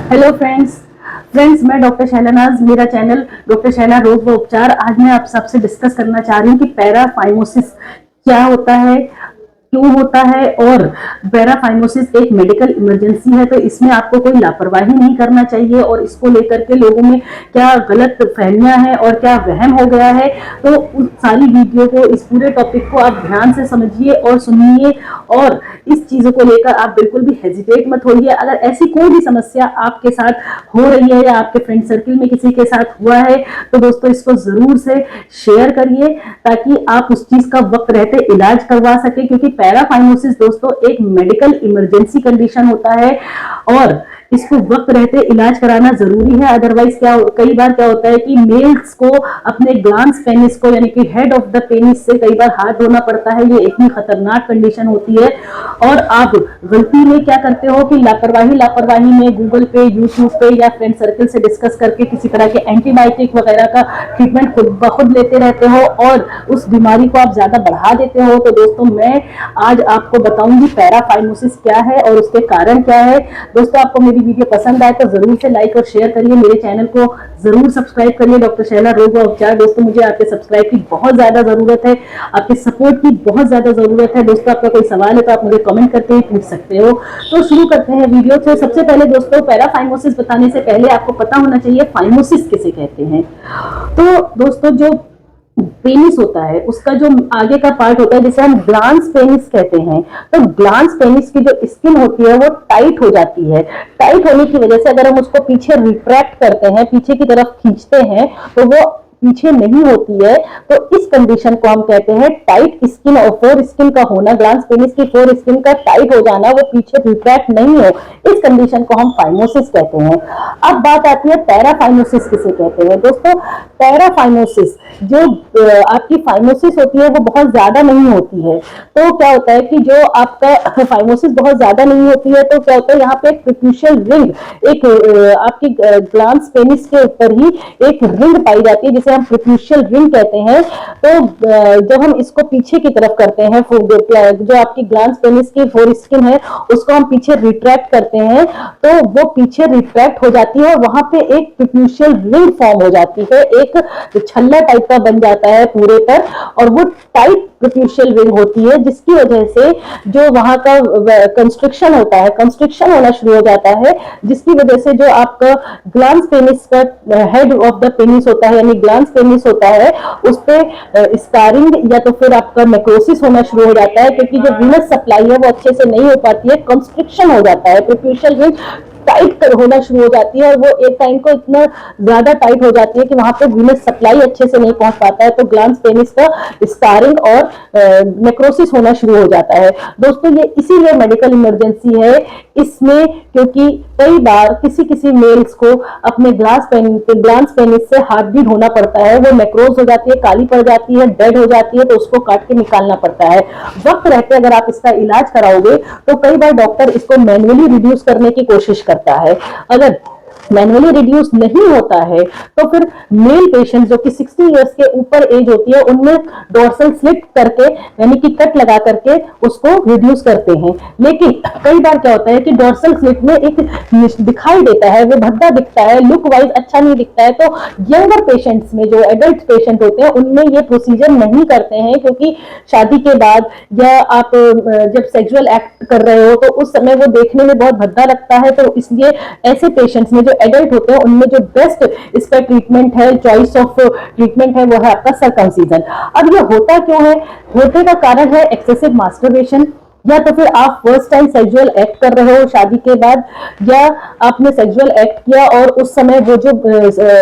Hello friends, मैं doctor शैलानाज, मेरा channel doctor Shaila रोग व उपचार। आज मैं आप सबसे डिस्कस करना चाह रही हूँ कि पैराफाइमोसिस क्या होता है, क्यों होता है, और पैराफाइमोसिस एक मेडिकल इमरजेंसी है, तो इसमें आपको कोई लापरवाही नहीं करना चाहिए। और इसको लेकर के लोगों में क्या गलत फहमियां हैं और क्या वहम हो गया है, तो उस सारी वीडियो को, इस पूरे टॉपिक को आप ध्यान से समझिए और सुनिए, और इस चीजों को लेकर आप बिल्कुल भी हेजिटेट मत होइए। अगर ऐसी कोई भी समस्या आपके साथ हो रही है या आपके फ्रेंड सर्कल में किसी के साथ हुआ है, तो दोस्तों इसको जरूर से शेयर करिए ताकि आप उस चीज का वक्त रहते इलाज करवा सके। क्योंकि पैराफाइमोसिस दोस्तों एक मेडिकल इमरजेंसी कंडीशन होता है और इसको वक्त रहते इलाज कराना जरूरी है। अदरवाइज कई बार क्या होता है कि मेल्स को अपने ग्लांस पेनिस को, यानी कि हेड ऑफ द पेनिस से कई बार हाथ धोना पड़ता है। ये इतनी खतरनाक कंडीशन होती है। और आप गलती में क्या करते हो कि लापरवाही में गूगल पे, यूट्यूब पे या फ्रेंड सर्कल से डिस्कस करके किसी तरह के एंटीबायोटिक वगैरह का ट्रीटमेंट खुद ब खुद लेते रहते हो और उस बीमारी को आप ज्यादा बढ़ा देते हो। तो दोस्तों मैं आज आपको बताऊंगी पैराफाइमोसिस क्या है और उसके कारण क्या है। दोस्तों आपको मेरी वीडियो पसंद आए तो जरूर से लाइक और शेयर करिए, मेरे चैनल को जरूर सब्सक्राइब करिए, डॉक्टर शैला रोग व उपचार। दोस्तों मुझे आपके सब्सक्राइब की बहुत ज्यादा जरूरत है, आपके सपोर्ट की बहुत ज्यादा जरूरत है। दोस्तों आपका कोई सवाल है तो आप मुझे कमेंट करके ही पूछ सकते हो। तो शुरू करते हैं वीडियो से। सबसे पहले दोस्तों पैराफाइमोसिस बताने से पहले आपको पता होना चाहिए फाइमोसिस किसे कहते हैं। तो दोस्तों जो पेनिस होता है उसका जो आगे का पार्ट होता है जिसे हम ग्लांस पेनिस कहते हैं, तो ग्लांस पेनिस की जो स्किन होती है वो टाइट हो जाती है। टाइट होने की वजह से अगर हम उसको पीछे रिट्रैक्ट करते हैं, पीछे की तरफ खींचते हैं, तो वो पीछे नहीं होती है। तो इस कंडीशन को हम कहते हैं टाइट स्किन और फोर स्किन का होना। ग्लांस पेनिस की फोर स्किन का टाइट हो जाना, वो पीछे रिट्रैक्ट नहीं हो, इस कंडीशन को हम फाइमोसिस कहते हैं। अब बात आती है पैराफाइमोसिस किसे कहते हैं। दोस्तों पैराफाइमोसिस जो आपकी फाइमोसिस होती है वो बहुत ज्यादा नहीं होती है। तो क्या होता है कि जो आपका फाइमोसिस बहुत ज्यादा नहीं होती है, तो क्या होता है यहाँ पे एक प्रिक्यूशियल रिंग, एक आपकी ग्लांस पेनिस के ऊपर ही एक रिंग पाई जाती है जिसे हम प्रिक्यूशियल रिंग कहते हैं। तो जब हम इसको पीछे की तरफ करते हैं, जो आपकी ग्लांस पेनिस की फोर स्किन है उसको हम पीछे रिट्रैक्ट करते हैं, तो वो पीछे रिट्रैक्ट हो जाती है और वहां पे एक प्रिक्यूशियल रिंग फॉर्म हो जाती है, एक छल्ला टाइप का बन जाता है पूरे पर, और वो टाइट प्रिक्यूशियल रिंग होती है जिसकी वजह से जो वहां का कंस्ट्रिक्शन होता है, कंस्ट्रिक्शन होना शुरू हो जाता है, जिसकी वजह से जो आपका ग्लांस पेनिस का हेड ऑफ द पेनिस होता है, यानी ग्लांस पेनिस होता है, उस पे स्कारिंग या तो फिर आपका नेक्रोसिस होना शुरू हो जाता है, क्योंकि जो वीनस सप्लाई है वो अच्छे से नहीं हो पाती है, कंस्ट्रिक्शन हो जाता है, प्रिक्यूशियल रिंग टाइट होना शुरू हो जाती है और वो एक टाइम को इतना ज्यादा टाइट हो जाती है कि वहां पे वीनस सप्लाई अच्छे से नहीं पहुंच पाता है, तो ग्लांस पेनिस का स्कारिंग और नेक्रोसिस होना शुरू हो जाता है। दोस्तों ये इसीलिए मेडिकल इमरजेंसी है इसमें, क्योंकि कई बार किसी किसी मेल्स को अपने ग्लांस पेनिस से हार्टबीट होना पड़ता है, वो नेक्रोज हो जाती है, काली पड़ जाती है, डेड हो जाती है, तो उसको काट के निकालना पड़ता है। वक्त रहते अगर आप इसका इलाज कराओगे तो कई बार डॉक्टर इसको मैन्युअली रिड्यूस करने की कोशिश करता है। अगर मैनुअली रिड्यूस नहीं होता है तो फिर मेल पेशेंट जो कि 60 इयर्स के ऊपर एज होती है उनमें डोर्सल स्लिट करके, यानी कि कट लगा करके उसको रिड्यूस करते हैं। लेकिन कई बार क्या होता है कि डोर्सल स्लिट में एक दिखाई देता है, वो भद्दा दिखता है, लुक वाइज अच्छा नहीं दिखता है, तो यंगर पेशेंट्स में, जो एडल्ट पेशेंट होते हैं, उनमें ये प्रोसीजर नहीं करते हैं, क्योंकि शादी के बाद या आप जब सेक्सुअल एक्ट कर रहे हो तो उस समय वो देखने में बहुत भद्दा लगता है। तो इसलिए ऐसे पेशेंट्स में, जो एडल्ट होते हैं, उनमें जो बेस्ट इसका ट्रीटमेंट है, चॉइस ऑफ ट्रीटमेंट है, वो है आपका सर्कमसिजन। अब ये होता क्यों है? होने का कारण है एक्सेसिव मास्टरबेशन, या तो फिर आप फर्स्ट टाइम सेक्सुअल एक्ट कर रहे हो शादी के बाद, या आपने सेक्सुअल एक्ट किया और उस समय वो जो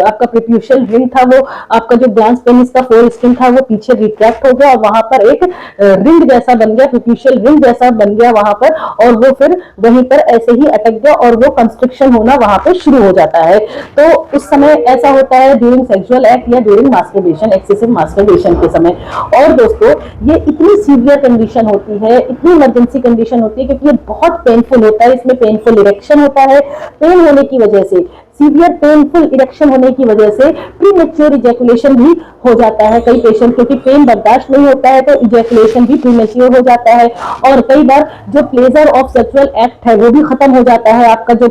आपका प्रिक्यूशियल रिंग था, वो आपका जो ग्लांस पेनिस का फोर स्किन था वो पीछे रिट्रैक्ट हो गया और वहां पर एक रिंग जैसा बन गया, प्रिक्यूशियल रिंग जैसा बन गया वहां पर, और वो फिर वहीं पर ऐसे ही अटक गया और वो कंस्ट्रिक्शन होना वहां पर शुरू हो जाता है। तो उस समय ऐसा होता है ड्यूरिंग सेक्सुअल एक्ट या ड्यूरिंग मास्टरबेशन, एक्सेसिव मास्टरबेशन के समय। और दोस्तों ये इतनी सीवियर कंडीशन होती है, इतनी इमरजेंसी कंडीशन होती है, क्योंकि ये बहुत पेनफुल होता है, इसमें पेनफुल इरेक्शन होता है। पेन होने की वजह से, सीवियर पेनफुल इरेक्शन होने की वजह से प्रीमेच्योर इजैकुलेशन भी हो जाता है कई पेशेंट, क्योंकि पेन बर्दाश्त नहीं होता है तो इजैकुलेशन भी प्रीमेच्योर हो जाता है। और कई बार जो प्लेजर ऑफ सेक्सुअल एक्ट है वो भी खत्म हो जाता है, आपका जो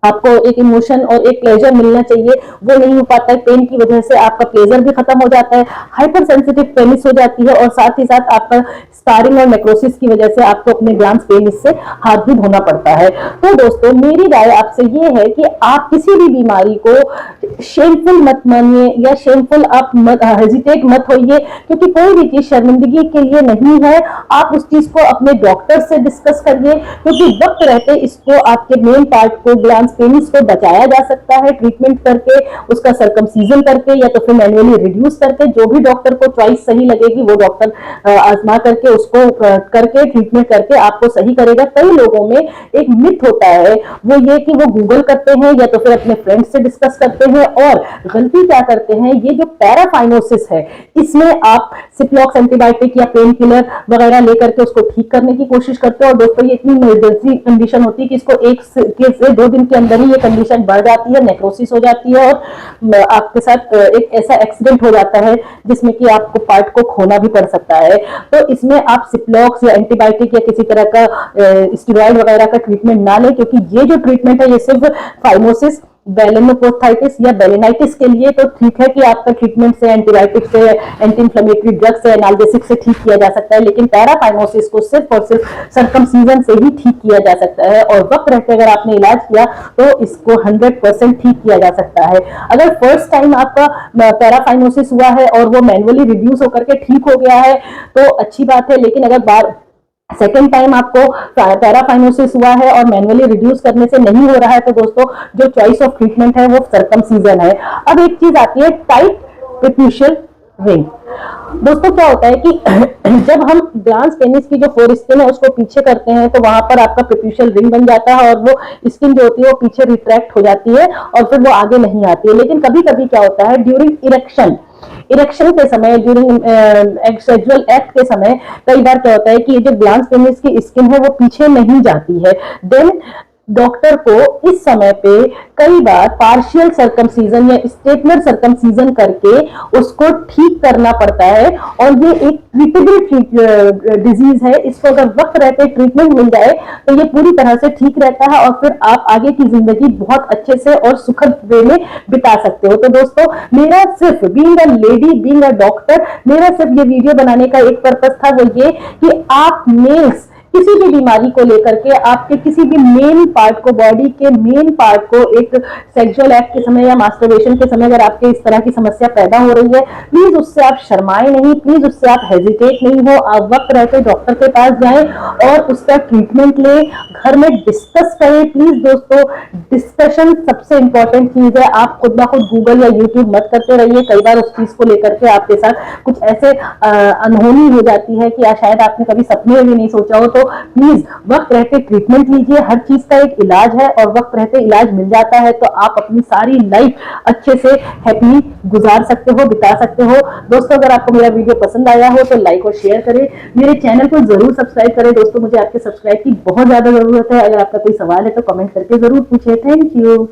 आपको एक इमोशन और एक प्लेजर मिलना चाहिए, वो नहीं हो पाता है। पेन की वजह से आपका प्लेजर भी खत्म हो जाता है, हाइपर सेंसिटिव पेनिस हो जाती है, और साथ ही साथ आपका स्कारिंग और नेक्रोसिस की वजह से आपको अपने ग्लैंड्स पेनिस से हाथ भी धोना पड़ता है। तो दोस्तों मेरी राय आपसे ये है कि आप किसी भी बीमारी को शेमफुल मत मानिए या शेमफुल आप हेजिटेट मत होइए, क्योंकि कोई भी चीज शर्मिंदगी के लिए नहीं है। आप उस चीज को अपने डॉक्टर से डिस्कस करिए, क्योंकि वक्त रहते इसको आपके मेन पार्ट को ग्लैंड्स पेनिस को बचाया जा सकता है ट्रीटमेंट करके, उसका सर्कमसीजन करके या तो फिर मैन्युअली रिड्यूस करके। जो भी डॉक्टर को चॉइस सही लगेगी वो डॉक्टर आजमा करके उसको करके ट्रीटमेंट करके आपको सही करेगा। कई लोगों में एक मिथ होता है, वो ये कि वो गूगल करते हैं या तो फिर अपने फ्रेंड से डिस्कस करते हैं, और गलती क्या करते हैं, ये जो पैराफाइनोसिस है इसमें आप सिप्लॉक्स एंटीबायोटिक या पेन किलर वगैरह लेकर के उसको ठीक करने की कोशिश करते हैं। और दोस्तों ये इतनी इमरजेंसी कंडीशन होती है कि इसको 1 से 2 दिन के अंदर ही ये कंडीशन बढ़ जाती है, नेक्रोसिस हो जाती है, और आपके साथ एक ऐसा एक्सीडेंट हो जाता है जिसमें कि आपको पार्ट को खोना भी पड़ सकता है। तो इसमें आप सिप्लॉक्स या एंटीबायोटिक या किसी तरह का स्टेरॉइड वगैरह का ट्रीटमेंट ना लें, क्योंकि ये जो ट्रीटमेंट है ये सिर्फ फाइमोसिस, बेलेनोप्रोस्थाइटिस या बेलेनाइटिस के लिए तो ठीक है कि आपका ट्रीटमेंट से, एंटीबायोटिक से, एंटी इंफ्लेमेटरी ड्रग से, एनाल्जेसिक से ठीक किया जा सकता है, लेकिन पैराफाइमोसिस को सिर्फ और सिर्फ सर्कमसीजन से ही ठीक किया जा सकता है। और वक्त रहते अगर आपने इलाज किया तो इसको 100% ठीक किया जा सकता है। अगर फर्स्ट टाइम आपका पैराफाइमोसिस हुआ है और वो मैन्युअली रिड्यूस होकर के ठीक हो गया है तो अच्छी बात है, लेकिन अगर बार सेकेंड टाइम आपको पैराफाइनोसिस हुआ है और मैन्युअली रिड्यूस करने से नहीं हो रहा है तो दोस्तों जो चॉइस ऑफ ट्रीटमेंट है वो सर्कमसीजन है। अब एक चीज आती है टाइट प्रीप्यूशियल रिंग। दोस्तों क्या होता है कि जब हम ग्लैंड्स पेनिस की जो फोर स्किन है उसको पीछे करते हैं तो वहां पर आपका प्रीप्यूशियल रिंग बन जाता है, और वो स्किन जो होती है वो पीछे रिट्रैक्ट हो जाती है और फिर वो आगे नहीं आती है। लेकिन कभी कभी क्या होता है, ड्यूरिंग इरेक्शन के समय, ड्यूरिंग सेक्सुअल एक्ट के समय कई बार क्या होता है कि ये जो ग्लैंड्स पेनिस की स्किन है वो पीछे नहीं जाती है। देन डॉक्टर को इस समय पे कई बार पार्शियल सर्कमसीजन या स्टेटनर सर्कमसीजन करके उसको ठीक करना पड़ता है, और ये एक ट्रीटेबल डिजीज है। इसको अगर वक्त रहते ट्रीटमेंट मिल जाए तो ये पूरी तरह से ठीक रहता है और फिर आप आगे की जिंदगी बहुत अच्छे से और सुखद वे में बिता सकते हो। तो दोस्तों मेरा सिर्फ being a lady, being a doctor, मेरा सिर्फ ये वीडियो बनाने का एक पर्पस था, वो ये कि आप मेल्स किसी भी बीमारी को लेकर के आपके किसी भी मेन पार्ट को, बॉडी के मेन पार्ट को एक सेक्सुअल एक्ट के समय या मास्टरबेशन के समय अगर आपके इस तरह की समस्या पैदा हो रही है, प्लीज उससे आप शर्माए नहीं, प्लीज उससे आप हेजिटेट नहीं हो। आप वक्त रहते डॉक्टर के पास जाएं और उसका ट्रीटमेंट लें, घर में डिस्कस करें। प्लीज दोस्तों डिस्कशन सबसे इंपॉर्टेंट चीज है। आप खुद ब खुद गूगल या यूट्यूब मत करते रहिए। कई बार उस चीज को लेकर के आपके साथ कुछ ऐसे अनहोनी हो जाती है कि शायद आपने कभी सपने में भी नहीं सोचा हो। तो प्लीज वक्त रहते ट्रीटमेंट लीजिए, हर चीज का एक इलाज है और वक्त रहते इलाज मिल जाता है तो आप अपनी सारी लाइफ अच्छे से हैप्पी गुजार सकते हो, बिता सकते हो। दोस्तों अगर आपको मेरा वीडियो पसंद आया हो तो लाइक और शेयर करें, मेरे चैनल को जरूर सब्सक्राइब करें। दोस्तों मुझे आपके सब्सक्राइब की बहुत ज्यादा जरूरत है। अगर आपका कोई सवाल है तो कमेंट करके जरूर पूछे। Thank you.